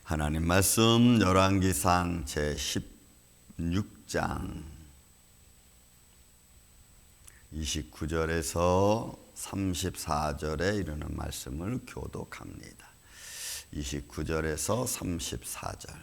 하나님 말씀 열왕기상 제16장 29절에서 34절에 이르는 말씀을 교독합니다. 29절에서 34절.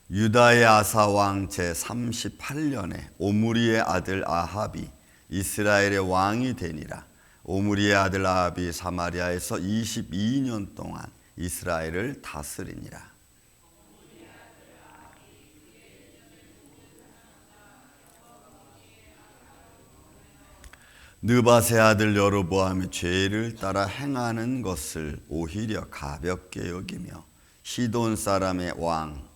유다의 아사왕 제38년에 오므리의 아들 아합이 이스라엘의 왕이 되니라. 오므리의 아들 아합이 사마리아에서 22년 동안 이스라엘을 다스리니라. 느밧의 아들 여로보암이 죄를 따라 행하는 것을 오히려 가볍게 여기며 시돈 사람의 왕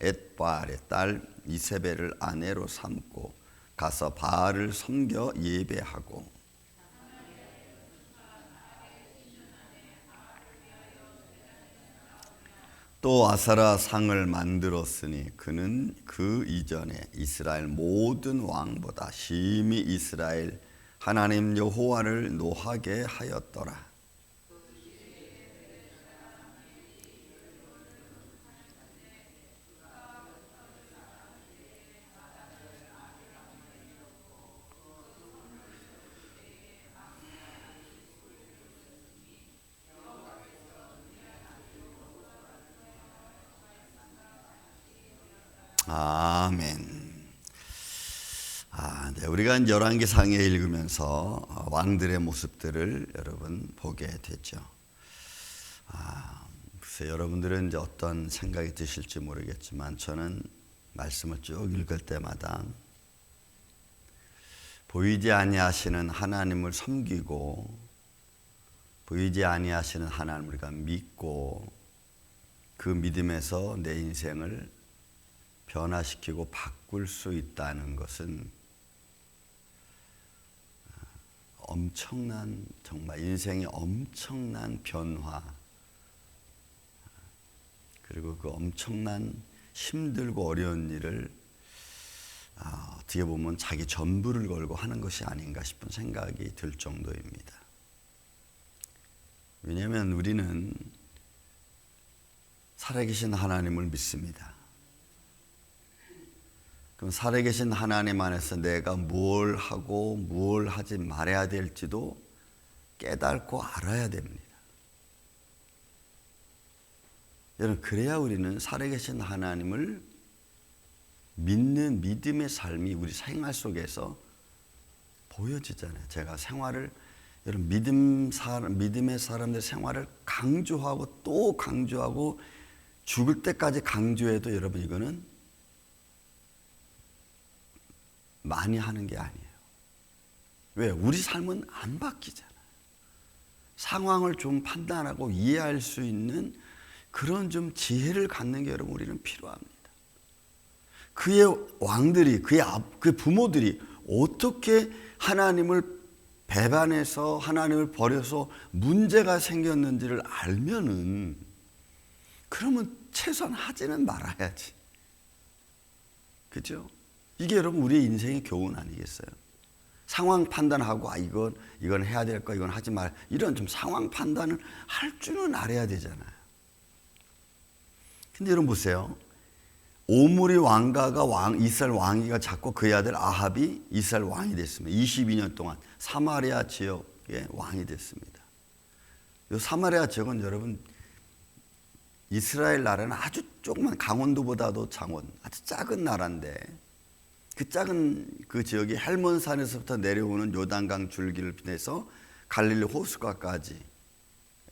엣바알의 딸 이세벨을 아내로 삼고 가서 바알을 섬겨 예배하고 또 아사라 상을 만들었으니 그는 그 이전에 이스라엘 모든 왕보다 심히 이스라엘 하나님 여호와를 노하게 하였더라. 아멘. 네, 우리가 열왕기상에 읽으면서 왕들의 모습들을 여러분 보게 됐죠. 글쎄 여러분들은 이제 어떤 생각이 드실지 모르겠지만 저는 말씀을 쭉 읽을 때마다 보이지 아니하시는 하나님을 섬기고 보이지 아니하시는 하나님을 우리가 믿고 그 믿음에서 내 인생을 변화시키고 바꿀 수 있다는 것은 엄청난, 정말 인생의 엄청난 변화, 그리고 그 엄청난 힘들고 어려운 일을 어떻게 보면 자기 전부를 걸고 하는 것이 아닌가 싶은 생각이 들 정도입니다. 왜냐하면 우리는 살아계신 하나님을 믿습니다. 그럼 살아계신 하나님 안에서 내가 뭘 하고 뭘 하지 말아야 될지도 깨닫고 알아야 됩니다. 여러분, 그래야 우리는 살아계신 하나님을 믿는 믿음의 삶이 우리 생활 속에서 보여지잖아요. 제가 생활을, 여러분, 믿음의 사람들 생활을 강조하고 또 강조하고 죽을 때까지 강조해도 여러분 이거는 많이 하는 게 아니에요. 왜? 우리 삶은 안 바뀌잖아요. 상황을 좀 판단하고 이해할 수 있는 그런 좀 지혜를 갖는 게 여러분 우리는 필요합니다. 그의 왕들이, 그의 부모들이 어떻게 하나님을 배반해서 하나님을 버려서 문제가 생겼는지를 알면은 그러면 최소한 하지는 말아야지. 그죠? 이게 여러분 우리의 인생의 교훈 아니겠어요? 상황 판단하고 이건 해야 될 거, 이건 하지 말, 이런 좀 상황 판단을 할 줄은 알아야 되잖아요. 근데 여러분 보세요. 오므리 왕가가 이스라엘 왕위가 잡고 그의 아들 아합이 이스라엘 왕이 됐습니다. 22년 동안 사마리아 지역의 왕이 됐습니다. 이 사마리아 지역은 여러분 이스라엘 나라는 아주 조그만, 강원도보다도 아주 작은 나라인데 그 작은 그 지역이 헬몬산에서부터 내려오는 요단강 줄기를 비롯해서 갈릴리 호수가까지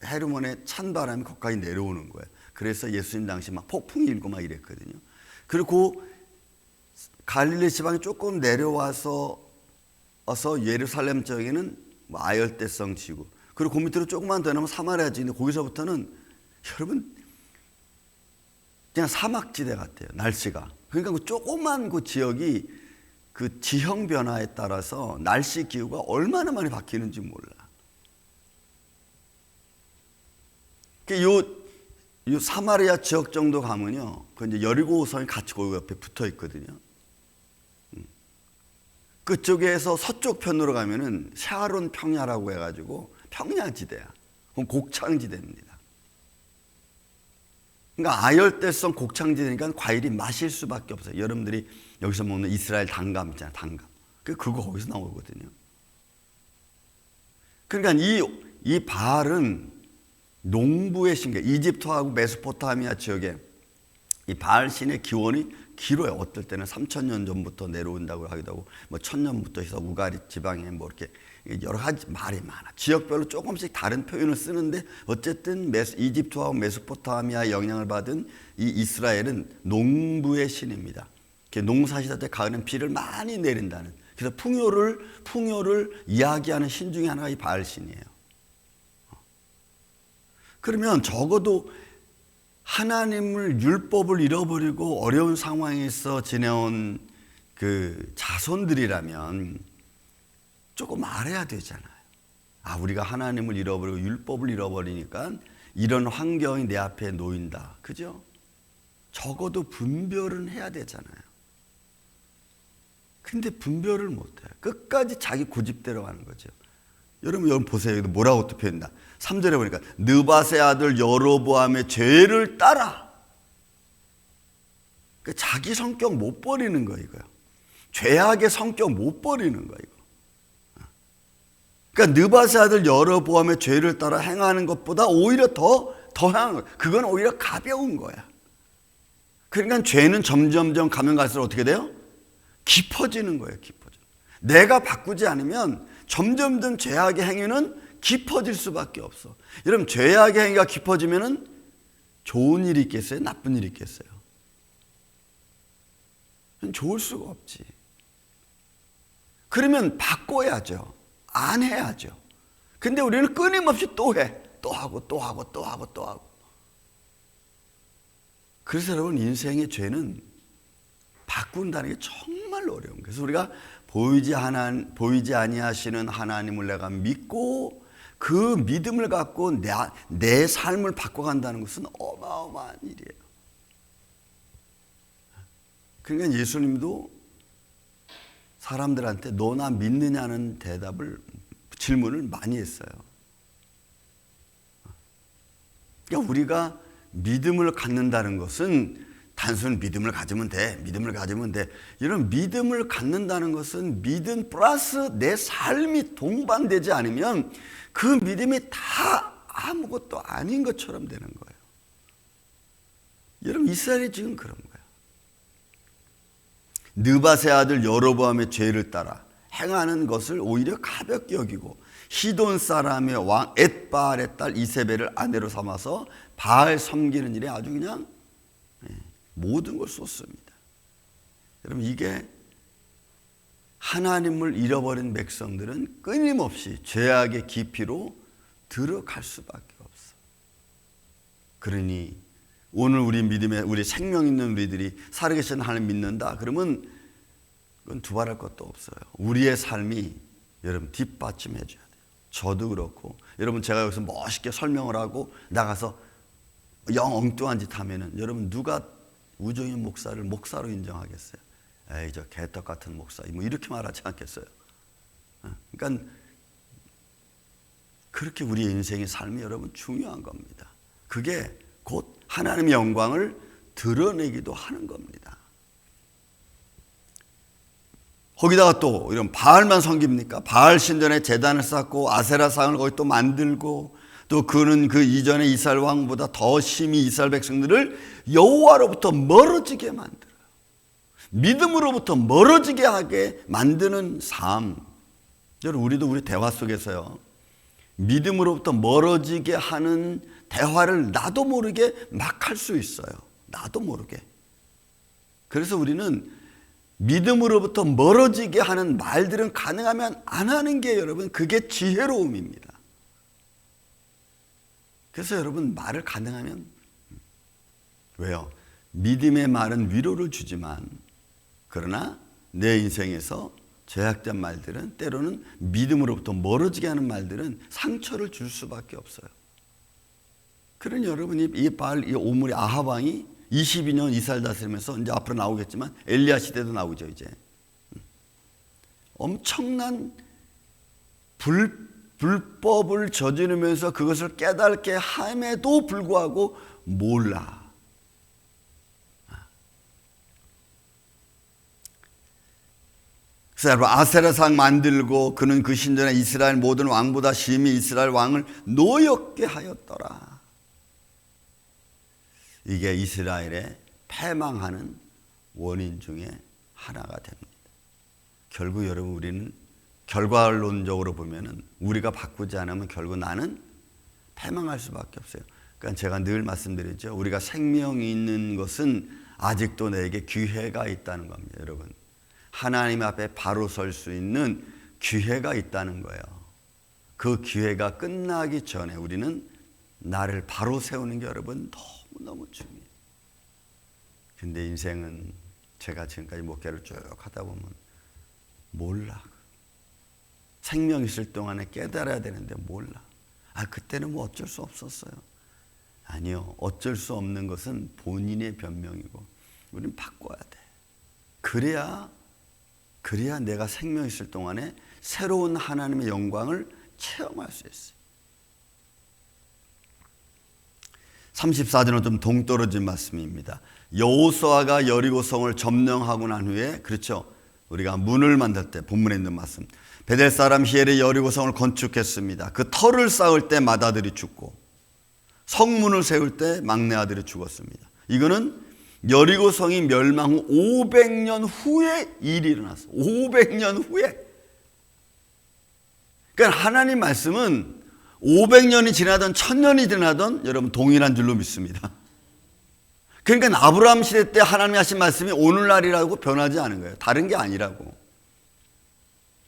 헤르몬의 찬바람이 거기까지 내려오는 거예요. 그래서 예수님 당시 막 폭풍이 일고 막 이랬거든요. 그리고 갈릴리 지방이 조금 내려와서 예루살렘 쪽에는 아열대성 지구, 그리고 그 밑으로 조금만 더 나면 사마리아 지구인데 거기서부터는 여러분 그냥 사막지대 같아요. 날씨가. 그러니까 그 조그만 그 지역이 그 지형 변화에 따라서 날씨 기후가 얼마나 많이 바뀌는지 몰라. 요 사마리아 지역 정도 가면요, 그 이제 여리고성이 같이 그 옆에 붙어 있거든요. 그쪽에서 서쪽 편으로 가면은 샤론 평야라고 해가지고 평야지대야. 그럼 곡창지대입니다. 그러니까 아열대성 곡창지대니까 과일이 마실 수밖에 없어요. 여러분들이 여기서 먹는 이스라엘 단감 있잖아요. 단감. 그거 거기서 나오거든요. 그러니까 이 바알은 농부의 신계, 이집트하고 메소포타미아 지역에 이 바알 신의 기원이 길어요. 어떨 때는 3,000년 전부터 내려온다고 하기도 하고, 뭐 1,000년부터 해서 우가리 지방에 뭐 이렇게 여러 가지 말이 많아. 지역별로 조금씩 다른 표현을 쓰는데 어쨌든 이집트하고 메소포타미아 영향을 받은 이 이스라엘은 농부의 신입니다. 농사시다 때 가을엔 비를 많이 내린다는. 그래서 풍요를 이야기하는 신 중에 하나가 이 바알 신이에요. 그러면 적어도 하나님을 율법을 잃어버리고 어려운 상황에서 지내온 그 자손들이라면 조금 알아야 되잖아요. 아, 우리가 하나님을 잃어버리고 율법을 잃어버리니까 이런 환경이 내 앞에 놓인다. 그죠? 적어도 분별은 해야 되잖아요. 근데 분별을 못해요. 끝까지 자기 고집대로 하는 거죠. 여러분 보세요. 여기 뭐라고 또 표현한다. 3절에 보니까 느밧의 아들 여로보암의 죄를 따라. 그러니까 자기 성격 못 버리는 거 이거요. 죄악의 성격 못 버리는 거 이거. 그러니까 느밧의 아들 여로보암의 죄를 따라 행하는 것보다 오히려 더한 거. 그건 오히려 가벼운 거야. 그러니까 죄는 점점점 가면 갈수록 어떻게 돼요? 깊어지는 거예요. 깊어져. 내가 바꾸지 않으면 점점점 죄악의 행위는 깊어질 수밖에 없어. 여러분 죄악의 행위가 깊어지면은 좋은 일이 있겠어요? 나쁜 일이 있겠어요? 좋을 수가 없지. 그러면 바꿔야죠. 안 해야죠. 근데 우리는 끊임없이 또 해. 또 하고 또 하고 또 하고 또 하고. 그래서 여러분 인생의 죄는 바꾼다는 게 정말 어려운 거예요. 그래서 우리가 보이지 아니하시는 하나님을 내가 믿고 그 믿음을 갖고 내 삶을 바꿔간다는 것은 어마어마한 일이에요. 그러니까 예수님도 사람들한테 너 나 믿느냐는 질문을 많이 했어요. 그러니까 우리가 믿음을 갖는다는 것은 단순 믿음을 가지면 돼. 이런 믿음을 갖는다는 것은 믿음 플러스 내 삶이 동반되지 않으면 그 믿음이 다 아무것도 아닌 것처럼 되는 거예요. 여러분 이스라엘이 지금 그런 거예요. 느밧의 아들 여로보암의 죄를 따라 행하는 것을 오히려 가볍게 여기고 시돈 사람의 왕 엣바알의 딸 이세벨을 아내로 삼아서 바알 섬기는 일에 아주 그냥 모든 걸 쏟습니다. 여러분 이게 하나님을 잃어버린 백성들은 끊임없이 죄악의 깊이로 들어갈 수밖에 없어. 그러니 오늘 우리 생명 있는 우리들이 살아계신 하나님 믿는다. 그러면 그건 두말할 것도 없어요. 우리의 삶이 여러분 뒷받침해 줘야 돼요. 저도 그렇고 여러분 제가 여기서 멋있게 설명을 하고 나가서 영 엉뚱한 짓 하면은 여러분 누가 우종인 목사를 목사로 인정하겠어요? 에이 저 개떡 같은 목사 뭐 이렇게 말하지 않겠어요? 그러니까 그렇게 우리의 인생의 삶이 여러분 중요한 겁니다. 그게 곧 하나님의 영광을 드러내기도 하는 겁니다. 거기다가 또 이런 바알만 섬깁니까? 바알 신전에 제단을 쌓고 아세라상을 거기 또 만들고 또 그는 그 이전에 이스라엘 왕보다 더 심히 이스라엘 백성들을 여호와로부터 멀어지게 만들어요. 믿음으로부터 멀어지게 하게 만드는 삶. 여러분 우리도 우리 대화 속에서요. 믿음으로부터 멀어지게 하는 대화를 나도 모르게 막 할 수 있어요. 나도 모르게. 그래서 우리는 믿음으로부터 멀어지게 하는 말들은 가능하면 안 하는 게 여러분 그게 지혜로움입니다. 그래서 여러분 말을 가능하면 왜요? 믿음의 말은 위로를 주지만 그러나 내 인생에서 죄악된 말들은 때로는 믿음으로부터 멀어지게 하는 말들은 상처를 줄 수밖에 없어요. 그러니 여러분이 이 오므리 아합 왕이 22년 이스라엘 다스리면서 이제 앞으로 나오겠지만 엘리야 시대도 나오죠 이제. 엄청난 불법을 저지르면서 그것을 깨닫게 함에도 불구하고 몰라. 그래서 여러분 아세라상 만들고 그는 그 신전에 이스라엘 모든 왕보다 심히 이스라엘 왕을 노엽게 하였더라. 이게 이스라엘의 패망하는 원인 중에 하나가 됩니다. 결국 여러분 우리는 결과론적으로 보면은 우리가 바꾸지 않으면 결국 나는 패망할 수밖에 없어요. 그러니까 제가 늘 말씀드리죠. 우리가 생명이 있는 것은 아직도 내게 기회가 있다는 겁니다. 여러분 하나님 앞에 바로 설 수 있는 기회가 있다는 거예요. 그 기회가 끝나기 전에 우리는 나를 바로 세우는 게 여러분 너무너무 중요해요. 근데 인생은 제가 지금까지 목회를 쭉 하다 보면 몰라. 생명 있을 동안에 깨달아야 되는데 몰라. 그때는 뭐 어쩔 수 없었어요. 아니요. 어쩔 수 없는 것은 본인의 변명이고 우리는 바꿔야 돼. 그래야 내가 생명 있을 동안에 새로운 하나님의 영광을 체험할 수 있어요. 34절은 좀 동떨어진 말씀입니다. 여호수아가 여리고성을 점령하고 난 후에 그렇죠. 우리가 문을 만들 때 본문에 있는 말씀. 베델 사람 히엘이 여리고성을 건축했습니다. 그 터를 쌓을 때 맏아들이 죽고 성문을 세울 때 막내 아들이 죽었습니다. 이거는 여리고성이 멸망 후 500년 후에 일이 일어났어요. 500년 후에. 그러니까 하나님 말씀은 500년이 지나든 1000년이 지나든 여러분 동일한 줄로 믿습니다. 그러니까 아브라함 시대 때 하나님이 하신 말씀이 오늘날이라고 변하지 않은 거예요. 다른 게 아니라고.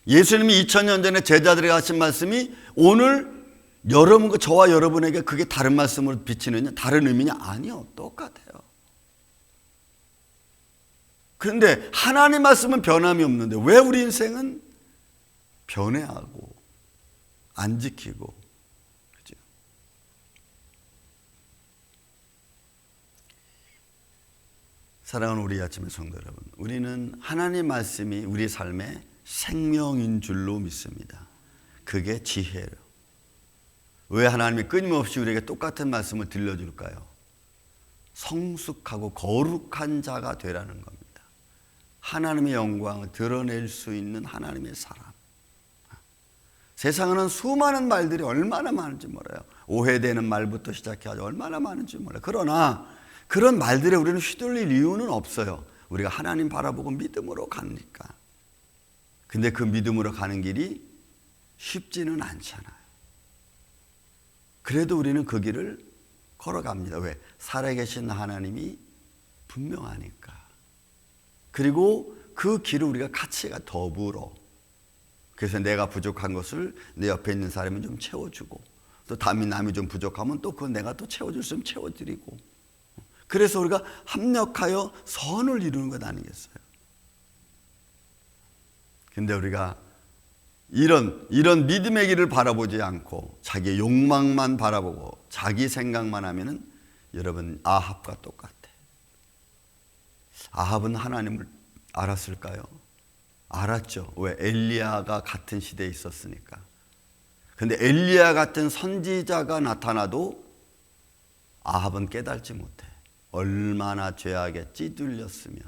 예수님이 2000년 전에 제자들에게 하신 말씀이 오늘 여러분과 저와 여러분에게 그게 다른 말씀으로 비치느냐 다른 의미냐 아니요. 똑같아요. 그런데 하나님 말씀은 변함이 없는데 왜 우리 인생은 변해하고 안 지키고 그죠? 사랑하는 우리 아침의 성도 여러분, 우리는 하나님 말씀이 우리 삶의 생명인 줄로 믿습니다. 그게 지혜로. 왜 하나님이 끊임없이 우리에게 똑같은 말씀을 들려줄까요? 성숙하고 거룩한 자가 되라는 겁니다. 하나님의 영광을 드러낼 수 있는 하나님의 사람. 세상에는 수많은 말들이 얼마나 많은지 몰라요. 오해되는 말부터 시작해서 얼마나 많은지 몰라요. 그러나 그런 말들에 우리는 휘둘릴 이유는 없어요. 우리가 하나님 바라보고 믿음으로 가니까. 근데 그 믿음으로 가는 길이 쉽지는 않잖아요. 그래도 우리는 그 길을 걸어갑니다. 왜? 살아계신 하나님이 분명하니까. 그리고 그 길을 우리가 같이 더불어. 그래서 내가 부족한 것을 내 옆에 있는 사람이 좀 채워주고 또 남이 좀 부족하면 또 그건 내가 또 채워줄 수 있으면 채워드리고 그래서 우리가 합력하여 선을 이루는 것 아니겠어요? 근데 우리가 이런 믿음의 길을 바라보지 않고 자기의 욕망만 바라보고 자기 생각만 하면은 여러분 아합과 똑같아. 아합은 하나님을 알았을까요? 알았죠. 왜? 엘리야가 같은 시대에 있었으니까. 근데 엘리야 같은 선지자가 나타나도 아합은 깨달지 못해. 얼마나 죄악에 찌들렸으면,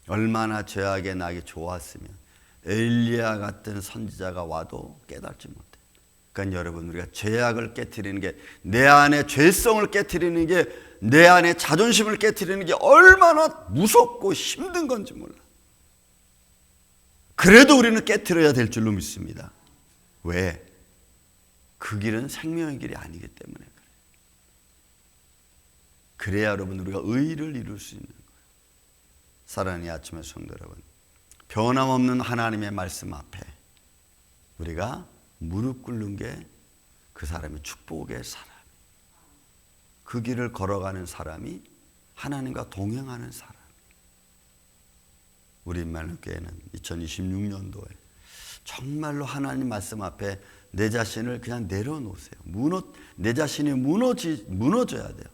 얼마나 죄악에 나기 좋았으면 엘리야 같은 선지자가 와도 깨달지 못해. 그러니까 여러분 우리가 죄악을 깨트리는 게 내 안에 죄성을 깨트리는 게 내 안에 자존심을 깨트리는 게 얼마나 무섭고 힘든 건지 몰라. 그래도 우리는 깨트려야 될 줄로 믿습니다. 왜? 그 길은 생명의 길이 아니기 때문에 그래요. 그래야 여러분 우리가 의를 이룰 수 있는 거예요. 사랑하는 아침의 성도 여러분, 변함없는 하나님의 말씀 앞에 우리가 무릎 꿇는 게 그 사람이 축복의 사람, 그 길을 걸어가는 사람이 하나님과 동행하는 사람. 우리 임마누엘교회는 2026년도에 정말로 하나님 말씀 앞에 내 자신을 그냥 내려놓으세요. 내 자신이 무너져야 돼요.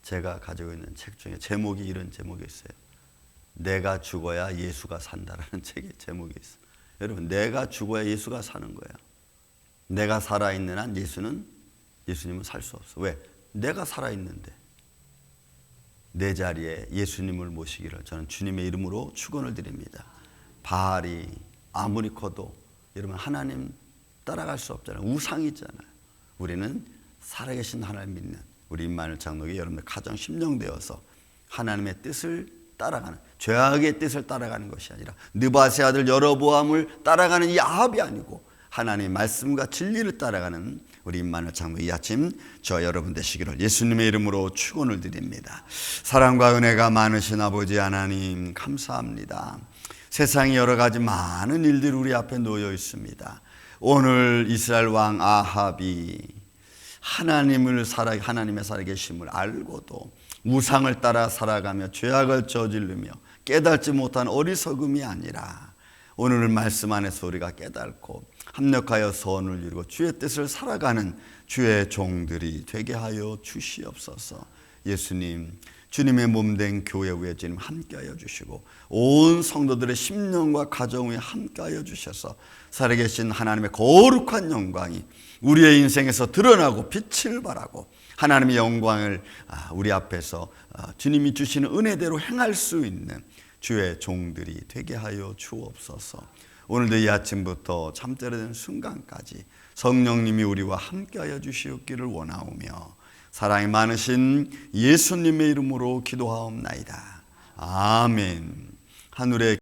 제가 가지고 있는 책 중에 제목이 이런 제목이 있어요. 내가 죽어야 예수가 산다라는 책의 제목이 있어요. 여러분, 내가 죽어야 예수가 사는 거예요. 내가 살아있는 한 예수님은 살 수 없어. 왜? 내가 살아있는데. 내 자리에 예수님을 모시기를 저는 주님의 이름으로 축원을 드립니다. 바알이 아무리 커도 여러분 하나님 따라갈 수 없잖아요. 우상이잖아요. 우리는 살아계신 하나님 믿는 우리 임마누엘 장로교 여러분들 가정 심령되어서 하나님의 뜻을 따라가는, 죄악의 뜻을 따라가는 것이 아니라 느바세 아들 여로보암을 따라가는 이 아합이 아니고 하나님의 말씀과 진리를 따라가는 우리 임마누엘 장로 이 아침 저 여러분 되시기를 예수님의 이름으로 축원을 드립니다. 사랑과 은혜가 많으신 아버지 하나님 감사합니다. 세상에 여러 가지 많은 일들이 우리 앞에 놓여 있습니다. 오늘 이스라엘 왕 아합이 하나님의 살아계심을 알고도 우상을 따라 살아가며 죄악을 저지르며 깨닫지 못한 어리석음이 아니라 오늘 말씀 안에서 우리가 깨닫고 합력하여 선을 이루고 주의 뜻을 살아가는 주의 종들이 되게 하여 주시옵소서. 예수님, 주님의 몸된 교회 위에 주님 함께하여 주시고 온 성도들의 심령과 가정 위에 함께하여 주셔서 살아계신 하나님의 거룩한 영광이 우리의 인생에서 드러나고 빛을 발하고 하나님의 영광을 우리 앞에서 주님이 주시는 은혜대로 행할 수 있는 주의 종들이 되게 하여 주옵소서. 오늘도 이 아침부터 잠자리는 순간까지 성령님이 우리와 함께하여 주시옵기를 원하오며 사랑이 많으신 예수님의 이름으로 기도하옵나이다. 아멘. 하늘의